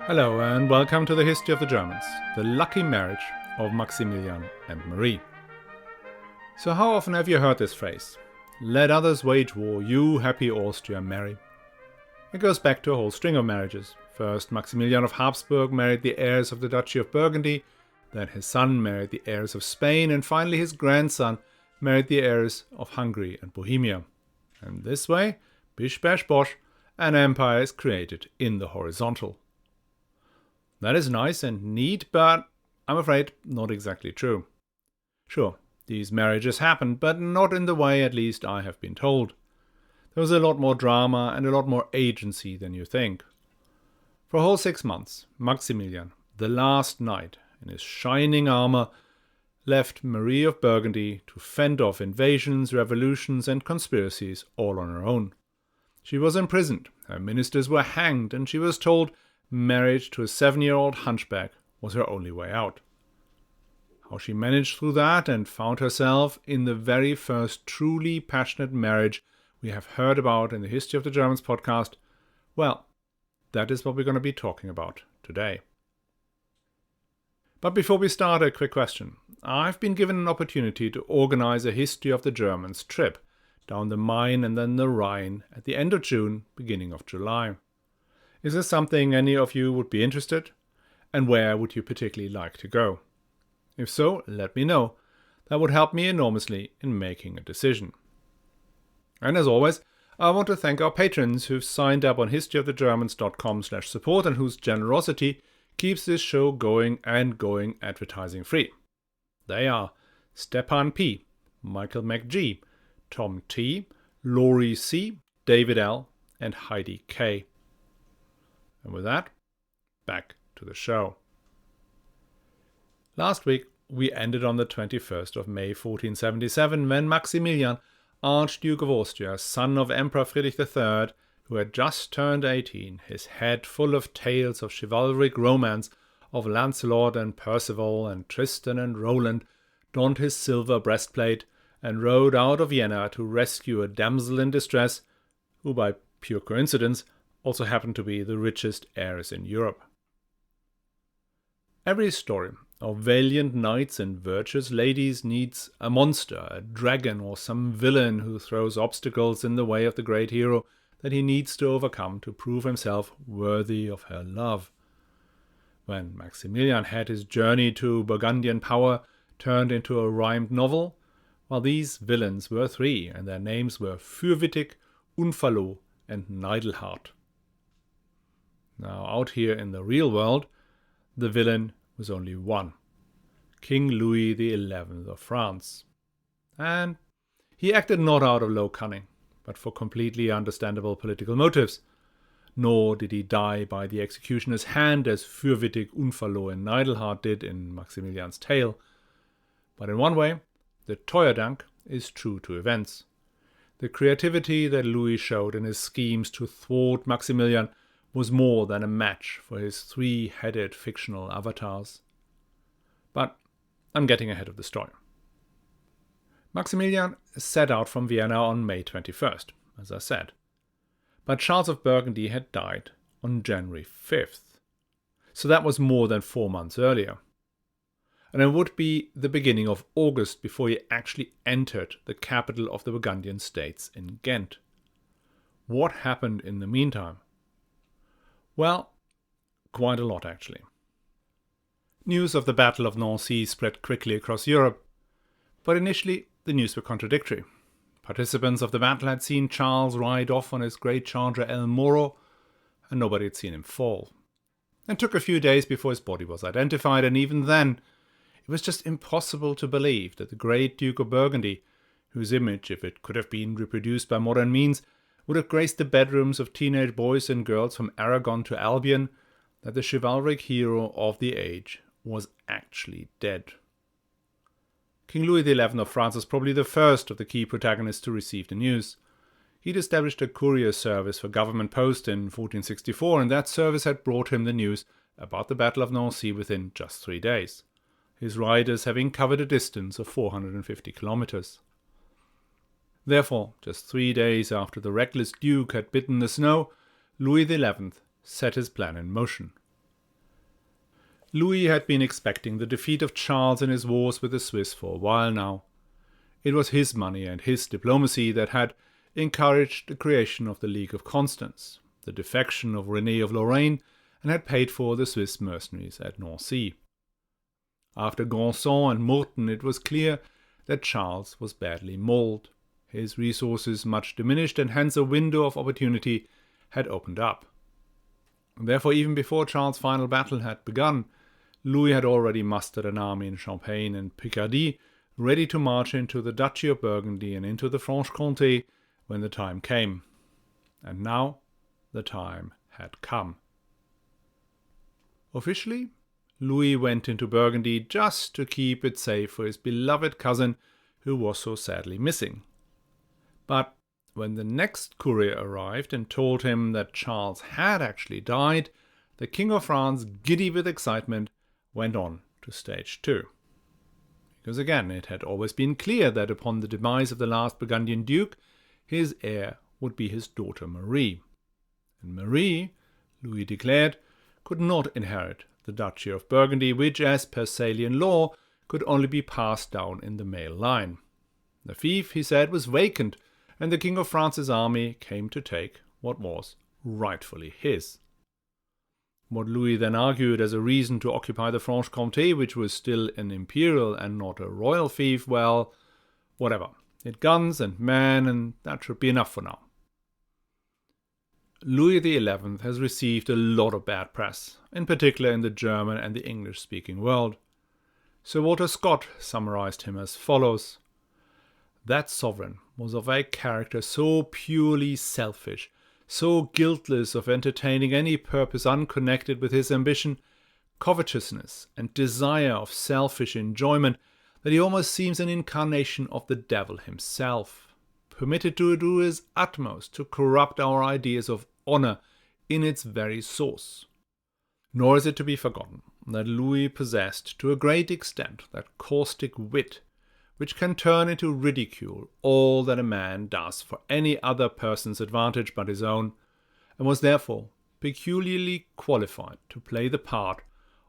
Hello and welcome to the History of the Germans, the lucky marriage of Maximilian and Marie. So how often have you heard this phrase? Let others wage war, you happy Austria marry. It goes back to a whole string of marriages. First, Maximilian of Habsburg married the heiress of the duchy of Burgundy, then his son married the heiress of Spain, and finally his grandson married the heiress of Hungary and Bohemia. And this way, bish bash bosh, an empire is created in the horizontal. That is nice and neat, but I'm afraid not exactly true. Sure, these marriages happened, but not in the way at least I have been told. There was a lot more drama and a lot more agency than you think. For a whole 6 months, Maximilian, the last knight, in his shining armour, left Marie of Burgundy to fend off invasions, revolutions and conspiracies all on her own. She was imprisoned, her ministers were hanged, and she was told marriage to a 7-year-old hunchback was her only way out. How she managed through that and found herself in the very first truly passionate marriage we have heard about in the History of the Germans podcast, well, that is what we're going to be talking about today. But before we start, a quick question. I've been given an opportunity to organize a History of the Germans trip down the Main and then the Rhine at the end of June, beginning of July. Is this something any of you would be interested? And where would you particularly like to go? If so, let me know. That would help me enormously in making a decision. And as always, I want to thank our patrons who've signed up on historyofthegermans.com/support and whose generosity keeps this show going and going advertising free. They are Stepan P, Michael McG, Tom T, Laurie C, David L, and Heidi K. And with that, back to the show. Last week, we ended on the 21st of May 1477 when Maximilian, Archduke of Austria, son of Emperor Friedrich III, who had just turned 18, his head full of tales of chivalric romance, of Lancelot and Percival and Tristan and Roland, donned his silver breastplate and rode out of Vienna to rescue a damsel in distress, who by pure coincidence also happened to be the richest heiress in Europe. Every story of valiant knights and virtuous ladies needs a monster, a dragon, or some villain who throws obstacles in the way of the great hero that he needs to overcome to prove himself worthy of her love. When Maximilian had his journey to Burgundian power turned into a rhymed novel, well, these villains were 3, and their names were Fürwittig, Unfallo, and Neidelhart. Now, out here in the real world, the villain was only one, King Louis XI of France. And he acted not out of low cunning, but for completely understandable political motives. Nor did he die by the executioner's hand as Fürwittig, Unfallo and Neidelhart did in Maximilian's tale. But in one way, the Treuedank is true to events. The creativity that Louis showed in his schemes to thwart Maximilian was more than a match for his 3-headed fictional avatars. But I'm getting ahead of the story. Maximilian set out from Vienna on May 21st, as I said. But Charles of Burgundy had died on January 5th. So that was more than 4 months earlier. And it would be the beginning of August before he actually entered the capital of the Burgundian states in Ghent. What happened in the meantime? Well, quite a lot actually. News of the Battle of Nancy spread quickly across Europe, but initially the news were contradictory. Participants of the battle had seen Charles ride off on his great charger El Moro, and nobody had seen him fall. It took a few days before his body was identified, and even then, it was just impossible to believe that the great Duke of Burgundy, whose image, if it could have been reproduced by modern means, would have graced the bedrooms of teenage boys and girls from Aragon to Albion, that the chivalric hero of the age was actually dead. King Louis XI of France was probably the first of the key protagonists to receive the news. He'd established a courier service for government post in 1464, and that service had brought him the news about the Battle of Nancy within just 3 days, his riders having covered a distance of 450 kilometers. Therefore, just 3 days after the reckless Duke had bitten the snow, Louis XI set his plan in motion. Louis had been expecting the defeat of Charles in his wars with the Swiss for a while now. It was his money and his diplomacy that had encouraged the creation of the League of Constance, the defection of René of Lorraine, and had paid for the Swiss mercenaries at Nancy. After Grandson and Murten, it was clear that Charles was badly mauled, his resources much diminished, and hence a window of opportunity had opened up. Therefore, even before Charles' final battle had begun, Louis had already mustered an army in Champagne and Picardy, ready to march into the duchy of Burgundy and into the Franche-Comté when the time came. And now the time had come. Officially, Louis went into Burgundy just to keep it safe for his beloved cousin who was so sadly missing. But when the next courier arrived and told him that Charles had actually died, the King of France, giddy with excitement, went on to stage 2. Because again, it had always been clear that upon the demise of the last Burgundian duke, his heir would be his daughter Marie. And Marie, Louis declared, could not inherit the Duchy of Burgundy, which, as per Salian law, could only be passed down in the male line. The fief, he said, was vacant, and the King of France's army came to take what was rightfully his. What Louis then argued as a reason to occupy the Franche-Comté, which was still an imperial and not a royal fief, well, whatever. It guns and men, and that should be enough for now. Louis XI has received a lot of bad press, in particular in the German and the English-speaking world. Sir Walter Scott summarized him as follows: "That sovereign was of a character so purely selfish, so guiltless of entertaining any purpose unconnected with his ambition, covetousness, and desire of selfish enjoyment, that he almost seems an incarnation of the devil himself, permitted to do his utmost to corrupt our ideas of honour in its very source." Nor is it to be forgotten that Louis possessed to a great extent that caustic wit which can turn into ridicule all that a man does for any other person's advantage but his own, and was therefore peculiarly qualified to play the part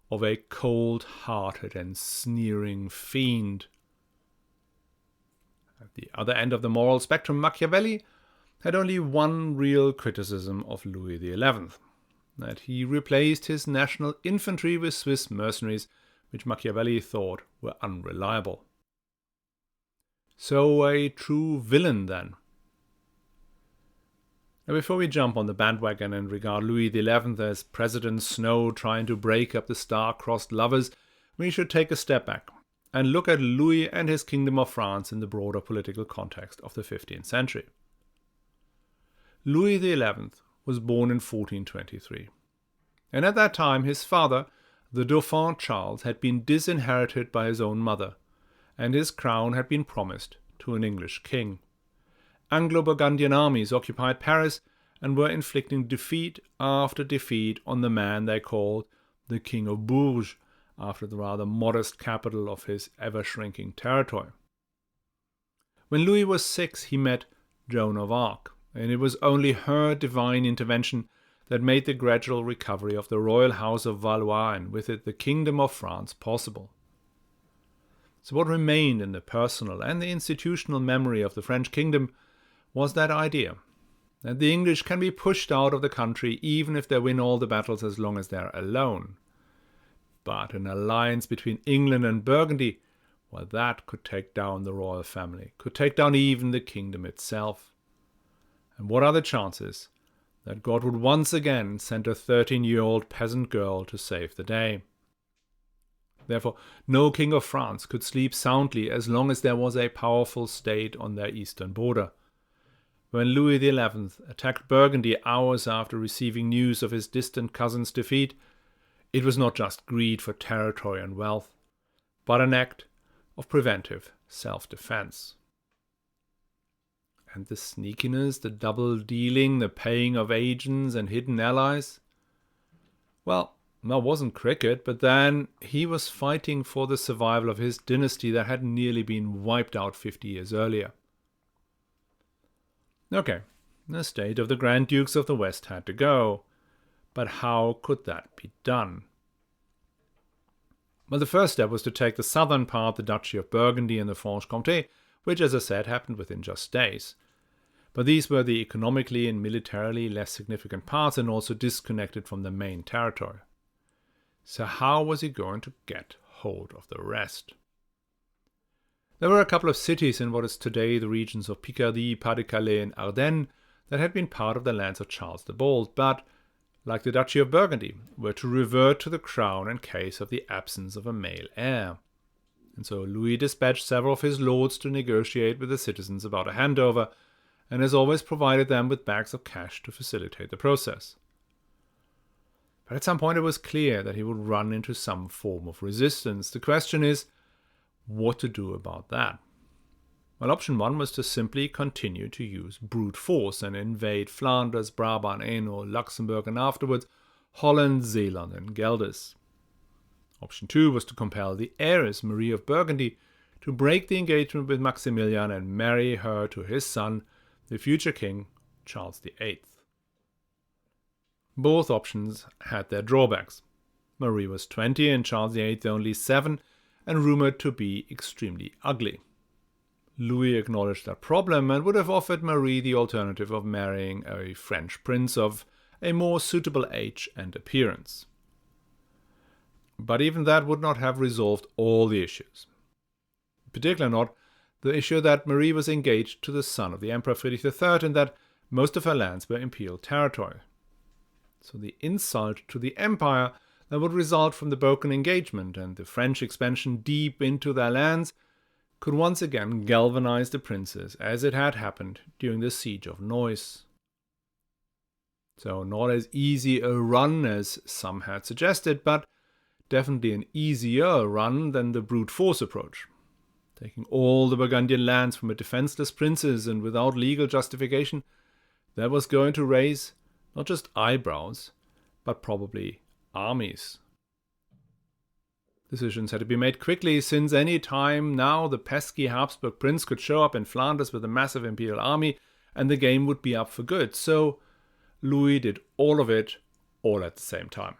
of a cold-hearted and sneering fiend. At the other end of the moral spectrum, Machiavelli had only one real criticism of Louis XI, that he replaced his national infantry with Swiss mercenaries, which Machiavelli thought were unreliable. So a true villain, then. Now, before we jump on the bandwagon and regard Louis XI as President Snow trying to break up the star-crossed lovers, we should take a step back and look at Louis and his Kingdom of France in the broader political context of the 15th century. Louis XI was born in 1423, and at that time his father, the Dauphin Charles, had been disinherited by his own mother, and his crown had been promised to an English king. Anglo-Burgundian armies occupied Paris and were inflicting defeat after defeat on the man they called the King of Bourges, after the rather modest capital of his ever-shrinking territory. When Louis was 6, he met Joan of Arc, and it was only her divine intervention that made the gradual recovery of the royal house of Valois and with it the Kingdom of France possible. So what remained in the personal and the institutional memory of the French kingdom was that idea that the English can be pushed out of the country even if they win all the battles as long as they're alone. But an alliance between England and Burgundy, well, that could take down the royal family, could take down even the kingdom itself. And what are the chances that God would once again send a 13-year-old peasant girl to save the day? Therefore, no king of France could sleep soundly as long as there was a powerful state on their eastern border. When Louis XI attacked Burgundy hours after receiving news of his distant cousin's defeat, it was not just greed for territory and wealth, but an act of preventive self-defense. And the sneakiness, the double-dealing, the paying of agents and hidden allies? Well, that wasn't cricket, but then he was fighting for the survival of his dynasty that had nearly been wiped out 50 years earlier. Okay, the state of the Grand Dukes of the West had to go, but how could that be done? Well, the first step was to take the southern part, the Duchy of Burgundy and the Franche-Comté, which, as I said, happened within just days. But these were the economically and militarily less significant parts and also disconnected from the main territory. So how was he going to get hold of the rest? There were a couple of cities in what is today the regions of Picardy, Pas-de-Calais and Ardennes that had been part of the lands of Charles the Bold, but, like the Duchy of Burgundy, were to revert to the crown in case of the absence of a male heir. And so Louis dispatched several of his lords to negotiate with the citizens about a handover, and as always provided them with bags of cash to facilitate the process. But at some point it was clear that he would run into some form of resistance. The question is, what to do about that? Well, option one was to simply continue to use brute force and invade Flanders, Brabant, Hainaut, Luxembourg, and afterwards Holland, Zeeland, and Guelders. Option two was to compel the heiress, Marie of Burgundy, to break the engagement with Maximilian and marry her to his son, the future king, Charles VIII. Both options had their drawbacks. Marie was 20 and Charles VIII only 7, and rumoured to be extremely ugly. Louis acknowledged that problem and would have offered Marie the alternative of marrying a French prince of a more suitable age and appearance. But even that would not have resolved all the issues. In particular not the issue that Marie was engaged to the son of the Emperor Friedrich III and that most of her lands were imperial territory. So the insult to the empire that would result from the broken engagement and the French expansion deep into their lands could once again galvanize the princes as it had happened during the siege of Neuss. So not as easy a run as some had suggested, but definitely an easier run than the brute force approach. Taking all the Burgundian lands from a defenseless princes and without legal justification, that was going to raise not just eyebrows, but probably armies. Decisions had to be made quickly, since any time now the pesky Habsburg prince could show up in Flanders with a massive imperial army and the game would be up for good. So Louis did all of it, all at the same time.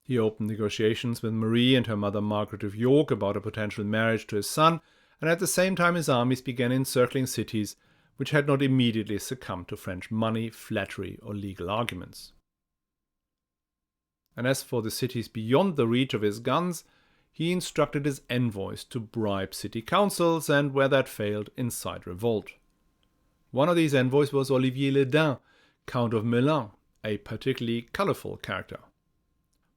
He opened negotiations with Marie and her mother Margaret of York about a potential marriage to his son, and at the same time his armies began encircling cities which had not immediately succumbed to French money, flattery, or legal arguments. And as for the cities beyond the reach of his guns, he instructed his envoys to bribe city councils and, where that failed, incite revolt. One of these envoys was Olivier le Dain, Count of Melun, a particularly colourful character.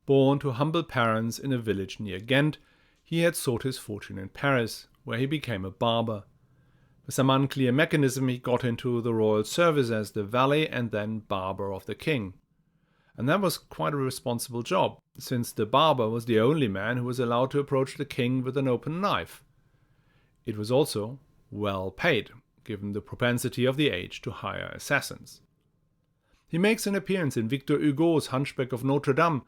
Born to humble parents in a village near Ghent, he had sought his fortune in Paris, where he became a barber. With some unclear mechanism, he got into the royal service as the valet and then barber of the king. And that was quite a responsible job, since the barber was the only man who was allowed to approach the king with an open knife. It was also well paid, given the propensity of the age to hire assassins. He makes an appearance in Victor Hugo's Hunchback of Notre Dame,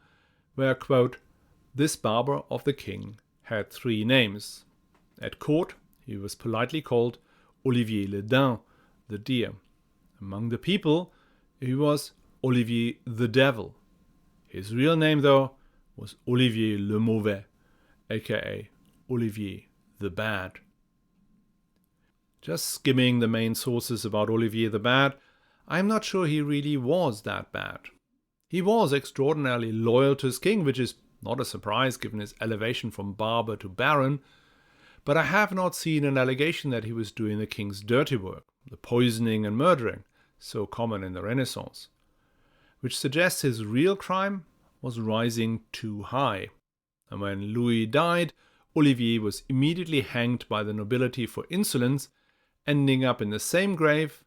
where, quote, "This barber of the king had 3 names. At court, he was politely called Olivier le Dain, the deer. Among the people, he was Olivier the Devil. His real name, though, was Olivier le Mauvais, aka Olivier the Bad." Just skimming the main sources about Olivier the Bad, I'm not sure he really was that bad. He was extraordinarily loyal to his king, which is not a surprise given his elevation from barber to baron, but I have not seen an allegation that he was doing the king's dirty work, the poisoning and murdering, so common in the Renaissance, which suggests his real crime was rising too high. And when Louis died, Olivier was immediately hanged by the nobility for insolence, ending up in the same grave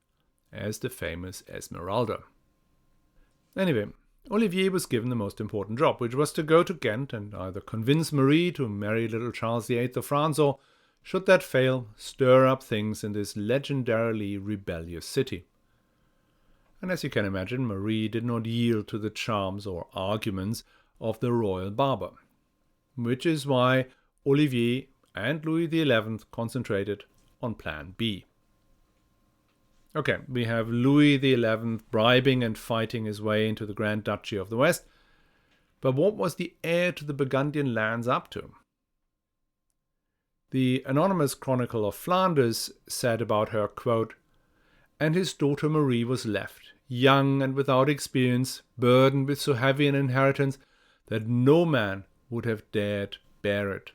as the famous Esmeralda. Anyway, Olivier was given the most important job, which was to go to Ghent and either convince Marie to marry little Charles VIII of France, or, should that fail, stir up things in this legendarily rebellious city. And as you can imagine, Marie did not yield to the charms or arguments of the royal barber, which is why Olivier and Louis XI concentrated on Plan B. Okay, we have Louis XI bribing and fighting his way into the Grand Duchy of the West, But what was the heir to the Burgundian lands up to? The anonymous Chronicle of Flanders said about her, quote, "And his daughter Marie was left, young and without experience, burdened with so heavy an inheritance that no man would have dared bear it."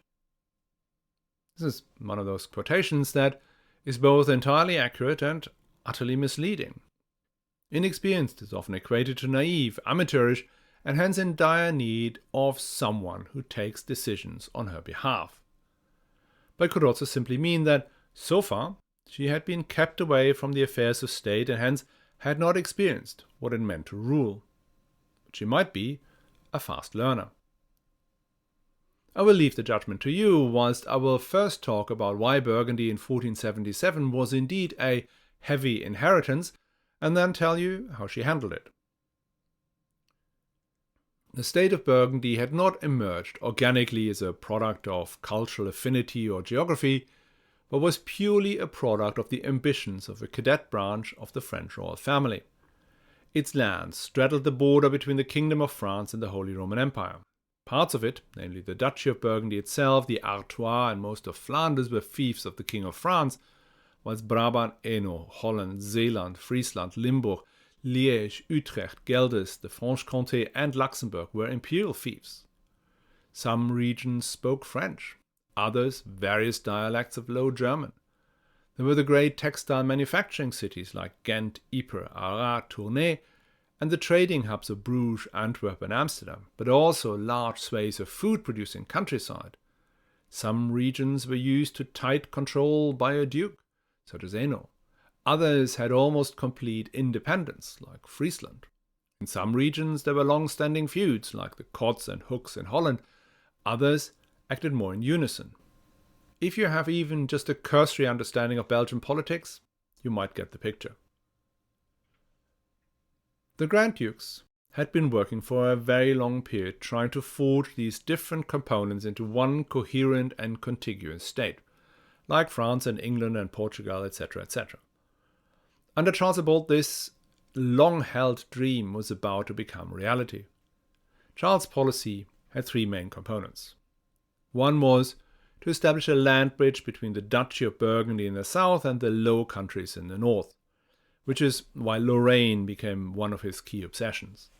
This is one of those quotations that is both entirely accurate and utterly misleading. Inexperienced is often equated to naive, amateurish, and hence in dire need of someone who takes decisions on her behalf. But it could also simply mean that, so far, she had been kept away from the affairs of state and hence had not experienced what it meant to rule. But she might be a fast learner. I will leave the judgment to you, whilst I will first talk about why Burgundy in 1477 was indeed a heavy inheritance, and then tell you how she handled it. The state of Burgundy had not emerged organically as a product of cultural affinity or geography, but was purely a product of the ambitions of a cadet branch of the French royal family. Its lands straddled the border between the Kingdom of France and the Holy Roman Empire. Parts of it, namely the Duchy of Burgundy itself, the Artois, and most of Flanders, were fiefs of the King of France, whilst Brabant, Hainaut, Holland, Zeeland, Friesland, Limburg, Liège, Utrecht, Gelderse, the Franche-Comté, and Luxembourg were imperial fiefs. Some regions spoke French, others various dialects of Low German. There were the great textile manufacturing cities like Ghent, Ypres, Arras, Tournai, and the trading hubs of Bruges, Antwerp, and Amsterdam, but also large swathes of food-producing countryside. Some regions were used to tight control by a duke, such as Hainaut. Others had almost complete independence, like Friesland. In some regions there were long-standing feuds, like the Cots and Hooks in Holland. Others acted more in unison. If you have even just a cursory understanding of Belgian politics, you might get the picture. The Grand Dukes had been working for a very long period trying to forge these different components into one coherent and contiguous state, like France and England and Portugal, etc., etc. Under Charles the Bald, this long-held dream was about to become reality. Charles' policy had three main components. One was to establish a land bridge between the Duchy of Burgundy in the south and the Low Countries in the north, which is why Lorraine became one of his key obsessions.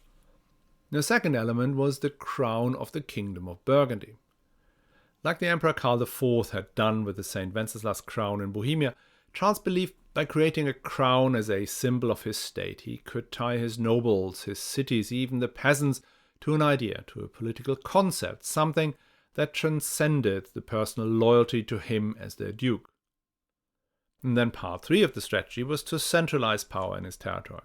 The second element was the crown of the Kingdom of Burgundy. Like the Emperor Karl IV had done with the St. Wenceslas crown in Bohemia, Charles believed by creating a crown as a symbol of his state, he could tie his nobles, his cities, even the peasants, to an idea, to a political concept, something that transcended the personal loyalty to him as their duke. And then part 3 of the strategy was to centralize power in his territory.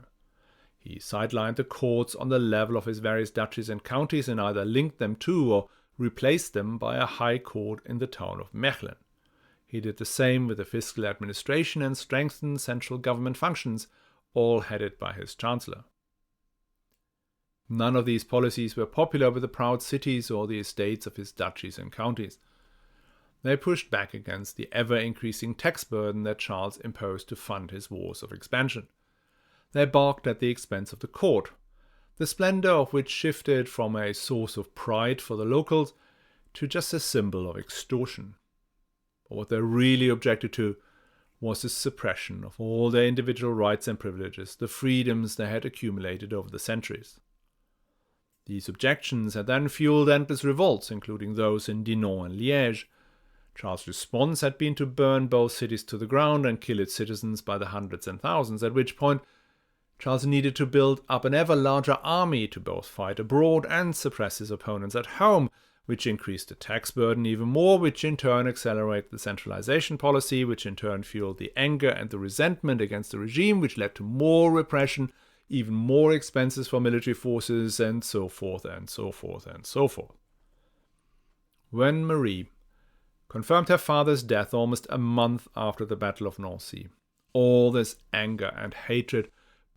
He sidelined the courts on the level of his various duchies and counties and either linked them to or replaced them by a high court in the town of Mechelen. He did the same with the fiscal administration and strengthened central government functions, all headed by his chancellor. None of these policies were popular with the proud cities or the estates of his duchies and counties. They pushed back against the ever-increasing tax burden that Charles imposed to fund his wars of expansion. They balked at the expense of the court, the splendor of which shifted from a source of pride for the locals to just a symbol of extortion. But what they really objected to was the suppression of all their individual rights and privileges, the freedoms they had accumulated over the centuries. These objections had then fueled endless revolts, including those in Dinant and Liège. Charles' response had been to burn both cities to the ground and kill its citizens by the hundreds and thousands, at which point Charles needed to build up an ever larger army to both fight abroad and suppress his opponents at home, which increased the tax burden even more, which in turn accelerated the centralization policy, which in turn fueled the anger and the resentment against the regime, which led to more repression, even more expenses for military forces, and so forth and so forth and so forth. When Marie confirmed her father's death almost a month after the Battle of Nancy, all this anger and hatred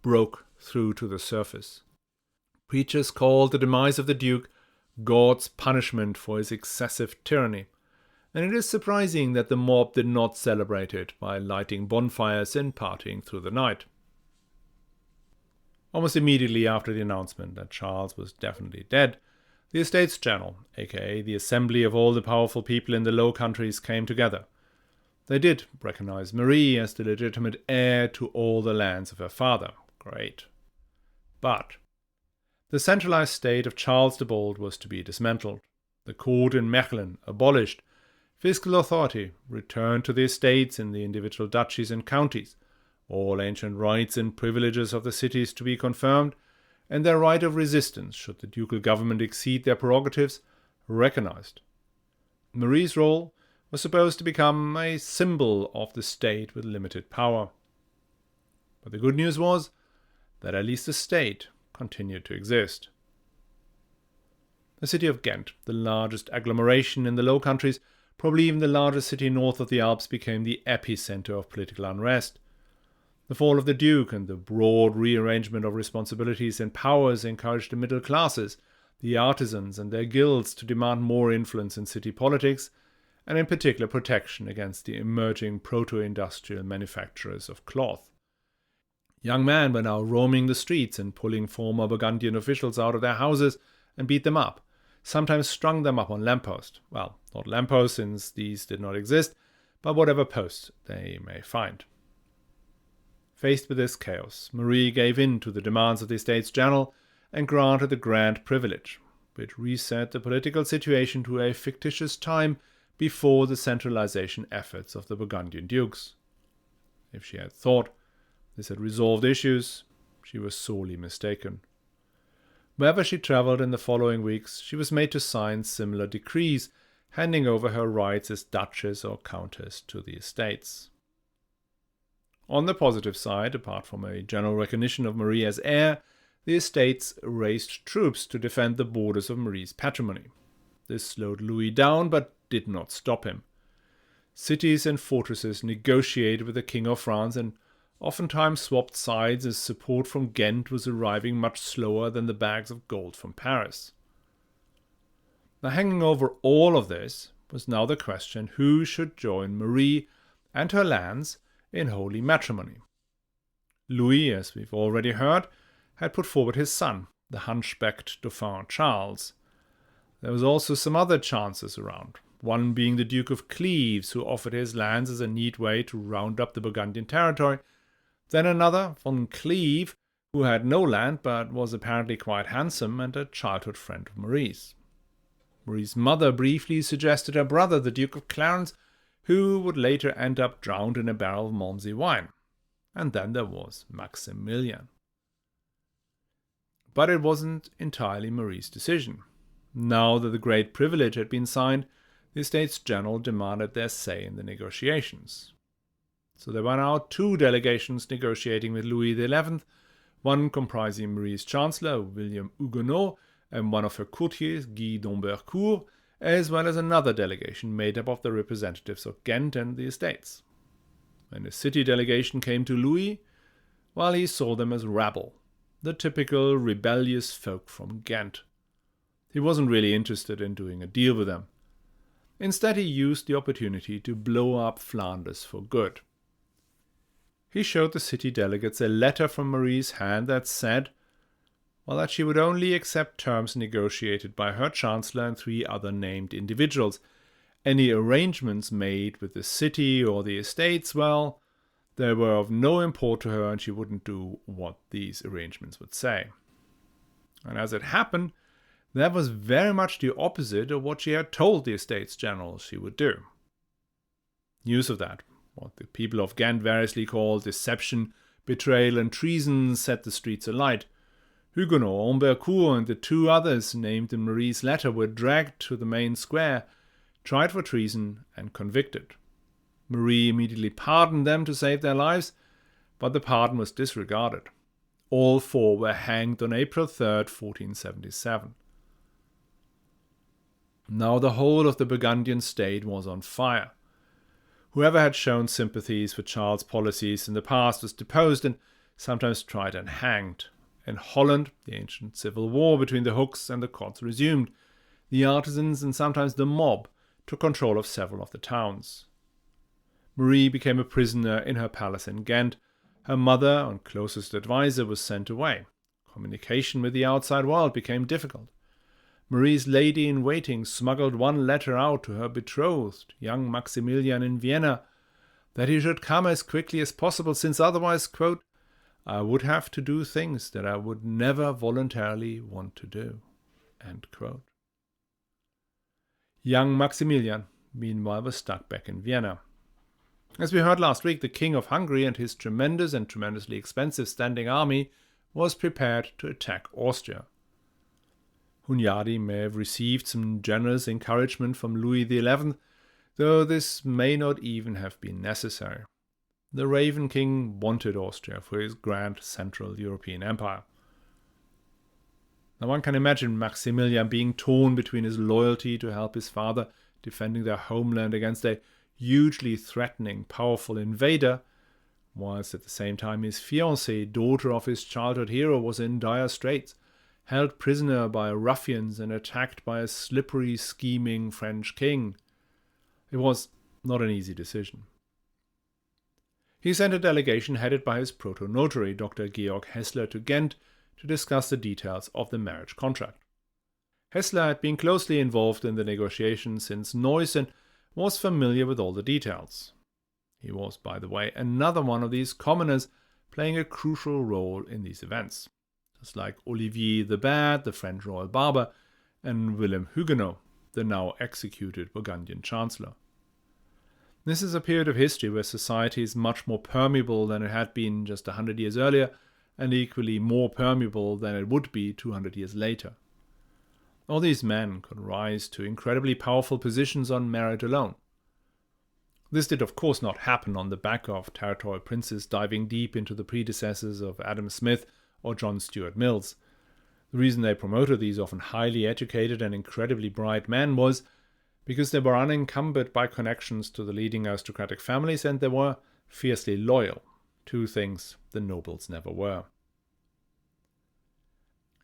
broke through to the surface. Preachers called the demise of the Duke God's punishment for his excessive tyranny, and it is surprising that the mob did not celebrate it by lighting bonfires and partying through the night. Almost immediately after the announcement that Charles was definitely dead, The Estates General, aka the assembly of all the powerful people in the Low Countries, came together. They did recognize Marie as the legitimate heir to all the lands of her father. Great. But the centralized state of Charles the Bold was to be dismantled, the court in Mechlin abolished, fiscal authority returned to the estates in the individual duchies and counties, all ancient rights and privileges of the cities to be confirmed, and their right of resistance, should the ducal government exceed their prerogatives, recognized. Marie's role was supposed to become a symbol of the state with limited power. But the good news was that at least the state continued to exist. The city of Ghent, the largest agglomeration in the Low Countries, probably even the largest city north of the Alps, became the epicenter of political unrest. The fall of the Duke and the broad rearrangement of responsibilities and powers encouraged the middle classes, the artisans and their guilds to demand more influence in city politics, and in particular protection against the emerging proto-industrial manufacturers of cloth. Young men were now roaming the streets and pulling former Burgundian officials out of their houses and beat them up, sometimes strung them up on lampposts. Well, not lampposts, since these did not exist, but whatever posts they may find. Faced with this chaos, Marie gave in to the demands of the Estates General and granted the Grand Privilege, which reset the political situation to a fictitious time before the centralization efforts of the Burgundian dukes. If she had thought this had resolved issues, she was sorely mistaken. Wherever she travelled in the following weeks, she was made to sign similar decrees, handing over her rights as duchess or countess to the estates. On the positive side, apart from a general recognition of Marie as heir, the estates raised troops to defend the borders of Marie's patrimony. This slowed Louis down, but did not stop him. Cities and fortresses negotiated with the King of France and oftentimes swapped sides as support from Ghent was arriving much slower than the bags of gold from Paris. Now, hanging over all of this was now the question who should join Marie and her lands in holy matrimony. Louis, as we've already heard, had put forward his son, the hunchbacked Dauphin Charles. There was also some other chances around, one being the Duke of Cleves, who offered his lands as a neat way to round up the Burgundian territory, then another, von Cleve, who had no land but was apparently quite handsome and a childhood friend of Marie's. Marie's mother briefly suggested her brother, the Duke of Clarence, who would later end up drowned in a barrel of Malmsey wine. And then there was Maximilian. But it wasn't entirely Marie's decision. Now that the Great Privilege had been signed, the Estates General demanded their say in the negotiations. So there were now two delegations negotiating with Louis XI, one comprising Marie's Chancellor, William Huguenot, and one of her courtiers, Guy d'Ambercourt, as well as another delegation made up of the representatives of Ghent and the estates. When the city delegation came to Louis, well, he saw them as rabble, the typical rebellious folk from Ghent. He wasn't really interested in doing a deal with them. Instead, he used the opportunity to blow up Flanders for good. He showed the city delegates a letter from Marie's hand that said, well, that she would only accept terms negotiated by her chancellor and 3 other named individuals. Any arrangements made with the city or the estates, well, they were of no import to her and she wouldn't do what these arrangements would say. And as it happened, that was very much the opposite of what she had told the Estates General she would do. News of that, what the people of Ghent variously called deception, betrayal and treason, set the streets alight. Huguenot, Ambercourt, and the 2 others named in Marie's letter were dragged to the main square, tried for treason, and convicted. Marie immediately pardoned them to save their lives, but the pardon was disregarded. All 4 were hanged on April 3rd, 1477. Now the whole of the Burgundian state was on fire. Whoever had shown sympathies for Charles' policies in the past was deposed and sometimes tried and hanged. In Holland, the ancient civil war between the hooks and the cots resumed. The artisans and sometimes the mob took control of several of the towns. Marie became a prisoner in her palace in Ghent. Her mother and closest adviser was sent away. Communication with the outside world became difficult. Marie's lady-in-waiting smuggled one letter out to her betrothed, young Maximilian in Vienna, that he should come as quickly as possible, since otherwise, quote, I would have to do things that I would never voluntarily want to do. End quote. Young Maximilian, meanwhile, was stuck back in Vienna. As we heard last week, the King of Hungary and his tremendous and tremendously expensive standing army was prepared to attack Austria. Hunyadi may have received some generous encouragement from Louis XI, though this may not even have been necessary. The Raven King wanted Austria for his grand Central European Empire. Now one can imagine Maximilian being torn between his loyalty to help his father defending their homeland against a hugely threatening, powerful invader, whilst at the same time his fiancée, daughter of his childhood hero, was in dire straits, held prisoner by ruffians and attacked by a slippery, scheming French king. It was not an easy decision. He sent a delegation headed by his proto-notary, Dr. Georg Hessler, to Ghent to discuss the details of the marriage contract. Hessler had been closely involved in the negotiations since Neuss and was familiar with all the details. He was, by the way, another one of these commoners playing a crucial role in these events, just like Olivier the Bad, the French royal barber, and Willem Huguenot, the now executed Burgundian chancellor. This is a period of history where society is much more permeable than it had been just 100 years earlier, and equally more permeable than it would be 200 years later. All these men could rise to incredibly powerful positions on merit alone. This did of course not happen on the back of territorial princes diving deep into the predecessors of Adam Smith or John Stuart Mills. The reason they promoted these often highly educated and incredibly bright men was because they were unencumbered by connections to the leading aristocratic families, and they were fiercely loyal, two things the nobles never were.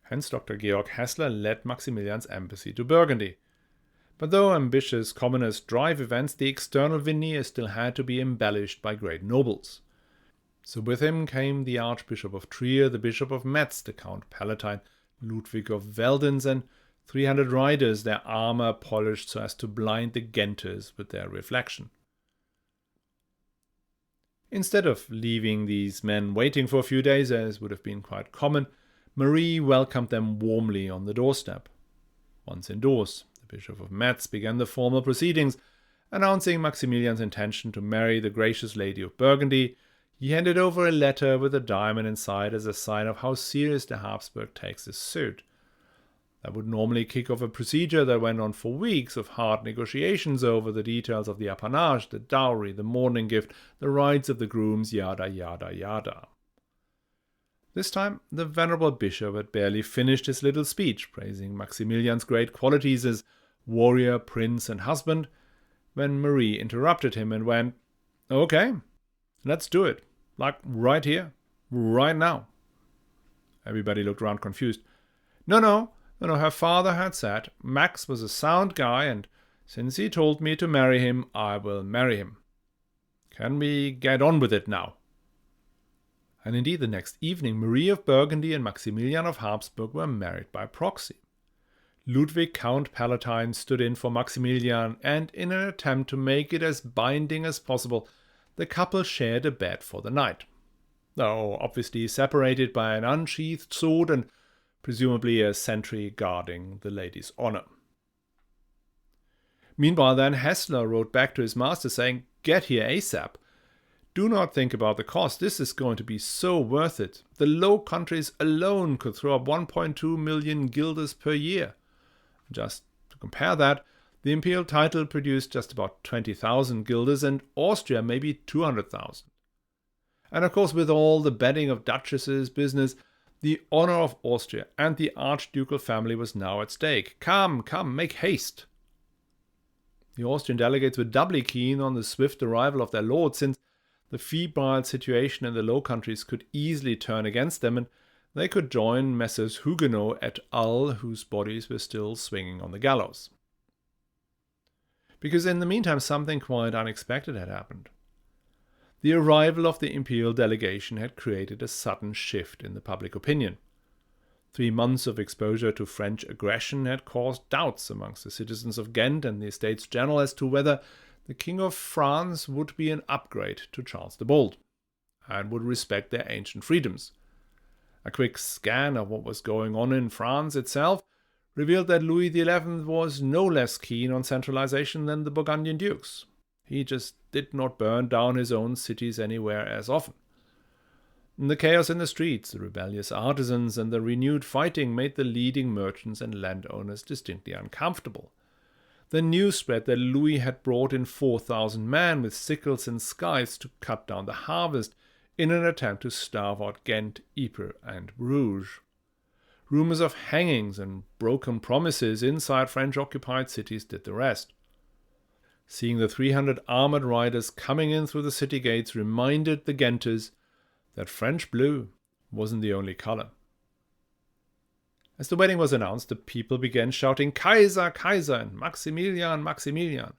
Hence Dr. Georg Hessler led Maximilian's embassy to Burgundy. But though ambitious commoners drive events, the external veneer still had to be embellished by great nobles. So with him came the Archbishop of Trier, the Bishop of Metz, the Count Palatine Ludwig of Veldenz, and 300 riders, their armour polished so as to blind the Ghenters with their reflection. Instead of leaving these men waiting for a few days, as would have been quite common, Marie welcomed them warmly on the doorstep. Once indoors, the Bishop of Metz began the formal proceedings, announcing Maximilian's intention to marry the gracious Lady of Burgundy. He handed over a letter with a diamond inside as a sign of how serious the Habsburg takes this suit. That would normally kick off a procedure that went on for weeks of hard negotiations over the details of the appanage, the dowry, the mourning gift, the rights of the grooms, yada yada yada. This time, the venerable bishop had barely finished his little speech praising Maximilian's great qualities as warrior, prince, and husband, when Marie interrupted him and went, "Okay, let's do it, like right here, right now." Everybody looked around confused. No, her father had said Max was a sound guy, and since he told me to marry him, I will marry him. Can we get on with it now? And indeed, the next evening, Marie of Burgundy and Maximilian of Habsburg were married by proxy. Ludwig Count Palatine stood in for Maximilian, and in an attempt to make it as binding as possible, the couple shared a bed for the night, though obviously separated by an unsheathed sword and presumably a sentry guarding the lady's honor. Meanwhile, then, Hessler wrote back to his master saying, "Get here ASAP. Do not think about the cost. This is going to be so worth it. The Low Countries alone could throw up 1.2 million guilders per year. Just to compare that, the imperial title produced just about 20,000 guilders and Austria maybe 200,000. And of course, with all the betting of duchesses business, the honor of Austria and the archducal family was now at stake. Come, make haste." The Austrian delegates were doubly keen on the swift arrival of their lord, since the febrile situation in the Low Countries could easily turn against them, and they could join Messrs. Huguenot et al., whose bodies were still swinging on the gallows. Because in the meantime something quite unexpected had happened. The arrival of the imperial delegation had created a sudden shift in the public opinion. 3 months of exposure to French aggression had caused doubts amongst the citizens of Ghent and the Estates General as to whether the King of France would be an upgrade to Charles the Bold and would respect their ancient freedoms. A quick scan of what was going on in France itself revealed that Louis XI was no less keen on centralization than the Burgundian dukes. He just did not burn down his own cities anywhere as often. The chaos in the streets, the rebellious artisans, and the renewed fighting made the leading merchants and landowners distinctly uncomfortable. The news spread that Louis had brought in 4,000 men with sickles and scythes to cut down the harvest in an attempt to starve out Ghent, Ypres, and Bruges. Rumors of hangings and broken promises inside French-occupied cities did the rest. Seeing the 300 armored riders coming in through the city gates reminded the Ghenters that French blue wasn't the only color. As the wedding was announced, the people began shouting "Kaiser, Kaiser" and "Maximilian, Maximilian."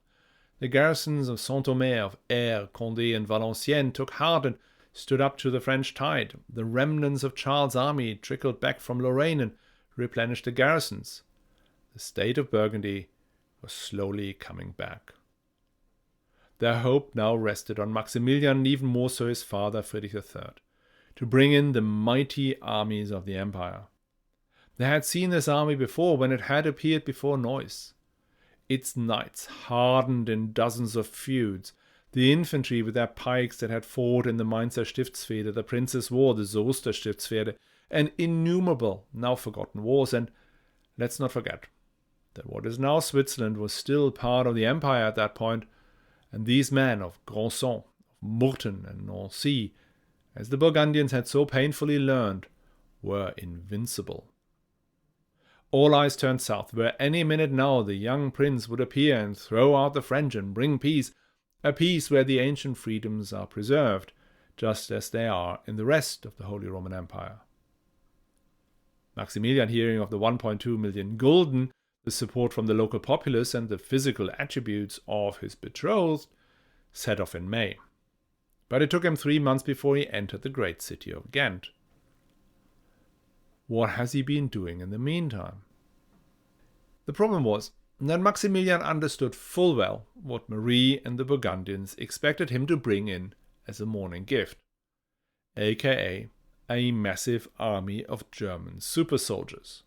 The garrisons of Saint-Omer, of Aire, Condé, and Valenciennes took heart and stood up to the French tide. The remnants of Charles' army trickled back from Lorraine and replenished the garrisons. The state of Burgundy was slowly coming back. Their hope now rested on Maximilian, and even more so his father, Friedrich III, to bring in the mighty armies of the empire. They had seen this army before when it had appeared before Neuss. Its knights hardened in dozens of feuds, the infantry with their pikes that had fought in the Mainzer Stiftsfehde, the Prince's War, the Soester Stiftsfehde, and innumerable now forgotten wars. And let's not forget that what is now Switzerland was still part of the empire at that point, and these men of Grandson, of Murten and Nancy, as the Burgundians had so painfully learned, were invincible. All eyes turned south, where any minute now the young prince would appear and throw out the French and bring peace, a peace where the ancient freedoms are preserved, just as they are in the rest of the Holy Roman Empire. Maximilian, hearing of the 1.2 million gulden, the support from the local populace, and the physical attributes of his betrothed, set off in May. But it took him 3 months before he entered the great city of Ghent. What has he been doing in the meantime? The problem was that Maximilian understood full well what Marie and the Burgundians expected him to bring in as a morning gift, aka a massive army of German super soldiers.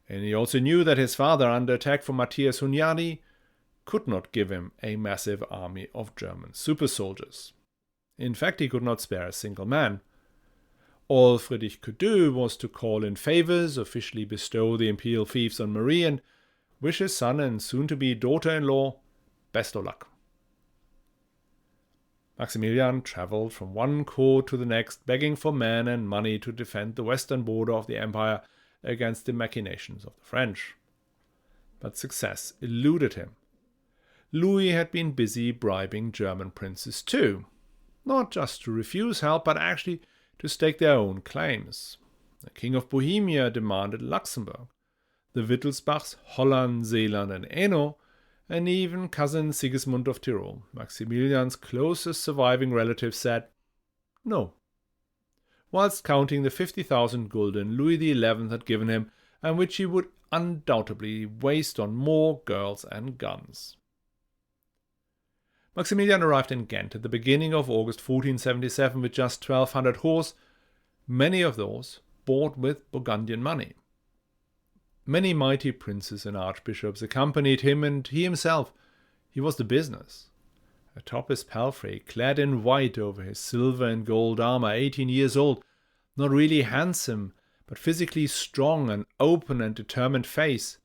And he also knew that his father, under attack from Matthias Hunyadi, could not give him a massive army of German super soldiers. In fact, he could not spare a single man. All Friedrich could do was to call in favors, officially bestow the imperial fiefs on Marie, and wish his son and soon-to-be daughter-in-law best of luck. Maximilian travelled from one court to the next, begging for men and money to defend the western border of the empire against the machinations of the French. But success eluded him. Louis had been busy bribing German princes too, not just to refuse help, but actually to stake their own claims. The King of Bohemia demanded Luxembourg, the Wittelsbachs Holland, Zeeland, and Hainaut, and even cousin Sigismund of Tyrol, Maximilian's closest surviving relative, said no, whilst counting the 50,000 gulden Louis XI had given him, and which he would undoubtedly waste on more girls and guns. Maximilian arrived in Ghent at the beginning of August 1477 with just 1,200 horse, many of those bought with Burgundian money. Many mighty princes and archbishops accompanied him, and he himself, he was the business. Atop his palfrey, clad in white over his silver and gold armor, 18 years old, not really handsome, but physically strong, an open and determined face,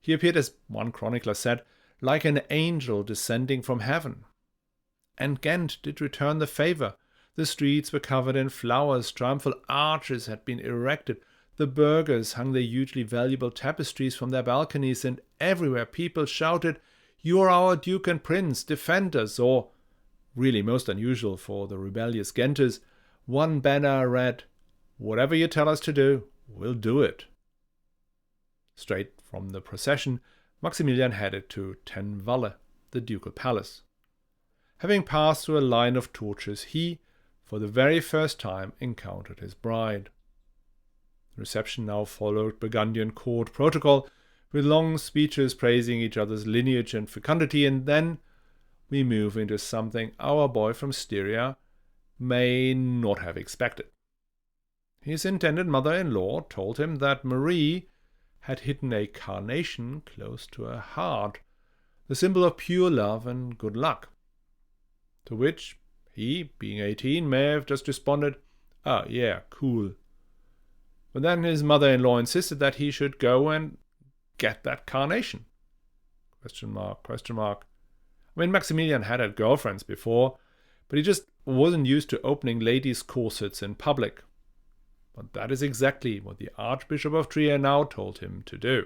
he appeared, as one chronicler said, like an angel descending from heaven. And Ghent did return the favour. The streets were covered in flowers, triumphal arches had been erected, the burghers hung their hugely valuable tapestries from their balconies, and everywhere people shouted, "You are our Duke and Prince, defend us," or, really most unusual for the rebellious Ghenters, one banner read, "Whatever you tell us to do, we'll do it." Straight from the procession, Maximilian headed to Ten Walle, the ducal palace. Having passed through a line of torches, he, for the very first time, encountered his bride. Reception now followed Burgundian court protocol, with long speeches praising each other's lineage and fecundity, and then we move into something our boy from Styria may not have expected. His intended mother-in-law told him that Marie had hidden a carnation close to her heart, the symbol of pure love and good luck. To which he, being 18, may have just responded, "Oh, yeah, cool." But then his mother-in-law insisted that he should go and get that carnation. ? I mean, Maximilian had girlfriends before, but he just wasn't used to opening ladies' corsets in public. But that is exactly what the Archbishop of Trier now told him to do.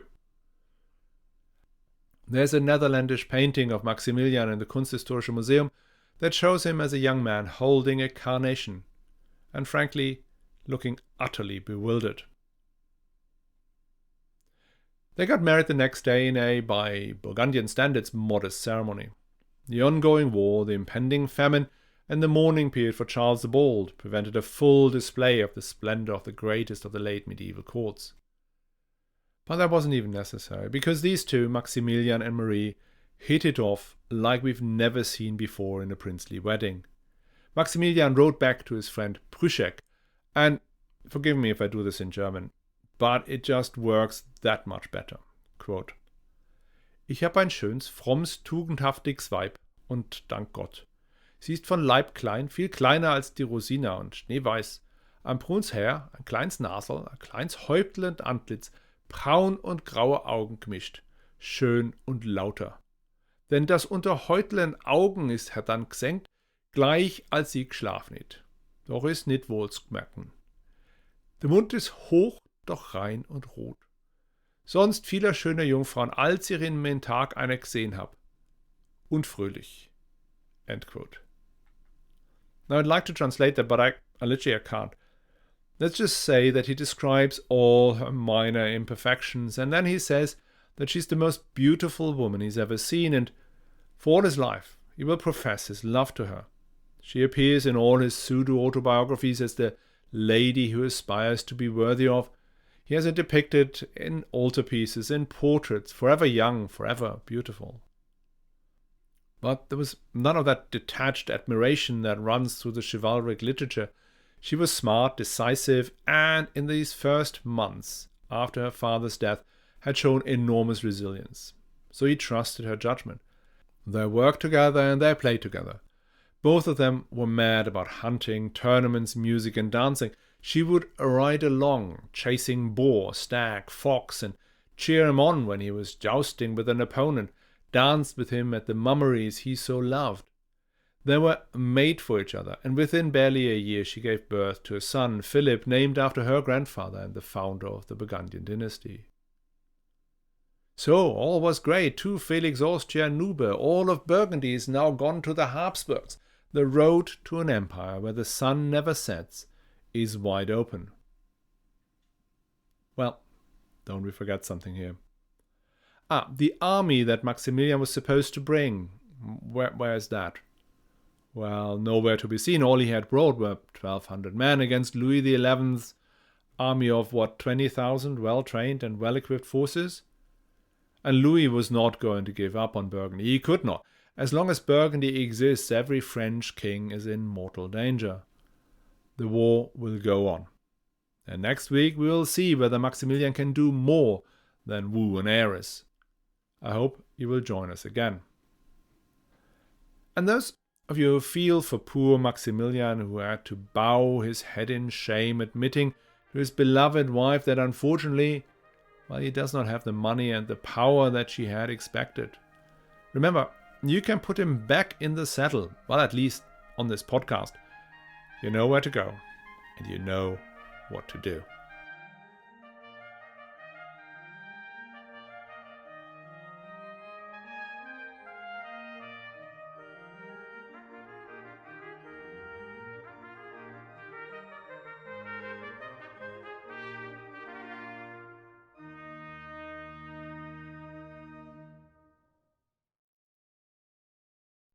There's a Netherlandish painting of Maximilian in the Kunsthistorische Museum that shows him as a young man holding a carnation, and frankly, looking utterly bewildered. They got married the next day in a, by Burgundian standards, modest ceremony. The ongoing war, the impending famine, and the mourning period for Charles the Bald prevented a full display of the splendor of the greatest of the late medieval courts. But that wasn't even necessary, because these two, Maximilian and Marie, hit it off like we've never seen before in a princely wedding. Maximilian wrote back to his friend Prüschek, and forgive me if I do this in German, but it just works that much better. Quote, Ich hab ein schönes, frommes, tugendhaftiges Weib, und dank Gott. Sie ist von Leib klein, viel kleiner als die Rosina und schneeweiß. Am Bruns Haar, ein kleines Nasel, ein kleines Häuptel und Antlitz, braun und graue Augen gemischt, schön und lauter. Denn das unter Häutlen Augen ist hat dann gesenkt, gleich als sie geschlafen hat. Doch ist nicht wohl zu merken. Der Mund ist hoch, doch rein und rot. Sonst vieler schöner Jungfrauen, als ich in meinen Tag einer gesehen hab. Und fröhlich. End quote. Now I'd like to translate that, but I literally can't. Let's just say that he describes all her minor imperfections, and then he says that she's the most beautiful woman he's ever seen, and for all his life he will profess his love to her. She appears in all his pseudo-autobiographies as the lady who aspires to be worthy of. He has it depicted in altarpieces, in portraits, forever young, forever beautiful. But there was none of that detached admiration that runs through the chivalric literature. She was smart, decisive, and in these first months after her father's death had shown enormous resilience. So he trusted her judgment. They worked together and they played together. Both of them were mad about hunting, tournaments, music, and dancing. She would ride along, chasing boar, stag, fox, and cheer him on when he was jousting with an opponent, danced with him at the mummeries he so loved. They were made for each other, and within barely a year she gave birth to a son, Philip, named after her grandfather and the founder of the Burgundian dynasty. So all was great. To Felix Austria Nube, all of Burgundy is now gone to the Habsburgs. The road to an empire where the sun never sets is wide open. Well, don't we forget something here. The army that Maximilian was supposed to bring. Where is that? Well, nowhere to be seen. All he had brought were 1,200 men against Louis XI's army of, 20,000 well-trained and well-equipped forces? And Louis was not going to give up on Burgundy. He could not. As long as Burgundy exists, every French king is in mortal danger. The war will go on. And next week we will see whether Maximilian can do more than woo an heiress. I hope you will join us again. And those of you who feel for poor Maximilian, who had to bow his head in shame, admitting to his beloved wife that unfortunately, he does not have the money and the power that she had expected. Remember, you can put him back in the saddle, at least on this podcast. You know where to go, and you know what to do.